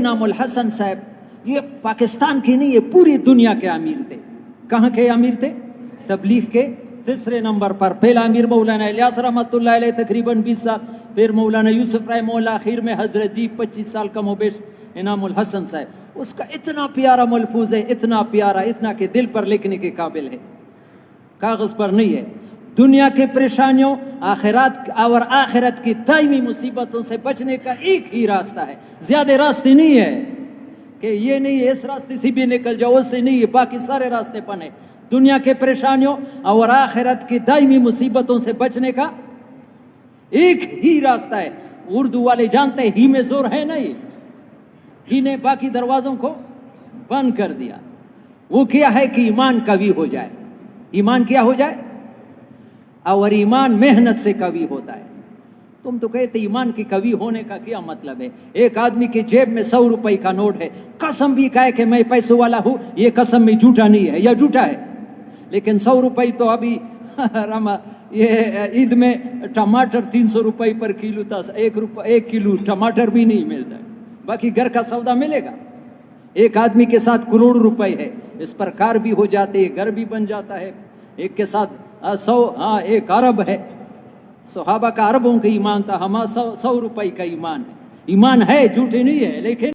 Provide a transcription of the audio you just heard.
نام الحسن صاحب یہ پاکستان کی نہیں، یہ پوری دنیا کے امیر تھے۔ کہاں کے امیر تھے؟ تبلیغ کے تیسرے نمبر پر پہلا امیر مولانا الیاس رحمۃ اللہ علیہ تقریباً 20 سال، پھر مولانا یوسف رحمہ اللہ، آخر میں حضرت جی 25 سال کم و بیش انعام الحسن صاحب۔ اس کا اتنا پیارا ملفوظ ہے، اتنا پیارا، اتنا کہ دل پر لکھنے کے قابل ہے، کاغذ پر نہیں ہے۔ دنیا کے پریشانیوں آخرت کی دائمی مصیبتوں سے بچنے کا ایک ہی راستہ ہے، زیادہ راستے نہیں ہے کہ یہ نہیں ہے اس راستے سے بھی نکل جاؤ، اس سے نہیں ہے، باقی سارے راستے بنے۔ دنیا کے پریشانیوں اور آخرت کی دائمی مصیبتوں سے بچنے کا ایک ہی راستہ ہے۔ اردو والے جانتے ہیں ہی میں زور ہے نہیں، ہی نے باقی دروازوں کو بند کر دیا۔ وہ کیا ہے کہ ایمان قوی ہو جائے۔ ایمان کیا ہو جائے؟ اور ایمان محنت سے قوی ہوتا ہے۔ تم تو کہتے ایمان کی قوی ہونے کا کیا مطلب ہے؟ ایک آدمی کی جیب میں 100 روپے کا نوٹ ہے، قسم بھی کہے کہ میں پیسوں والا ہوں، یہ قسم میں جھوٹا نہیں ہے، یا جھوٹا ہے؟ لیکن 100 روپے تو ابھی یہ عید میں ٹماٹر 300 روپے پر کلو تھا، 1 کلو ٹماٹر بھی نہیں ملتا ہے، باقی گھر کا سودا ملے گا۔ ایک آدمی کے ساتھ کروڑ روپے ہے، اس پر کار بھی ہو جاتے ہے، گھر بھی بن جاتا ہے۔ ایک کے ساتھ 100 ارب ہے، صحابہ کا اربوں کا ایمان تھا، ہمارا 100 روپے کا ایمان ہے۔ ایمان ہے، جھوٹے نہیں ہے، لیکن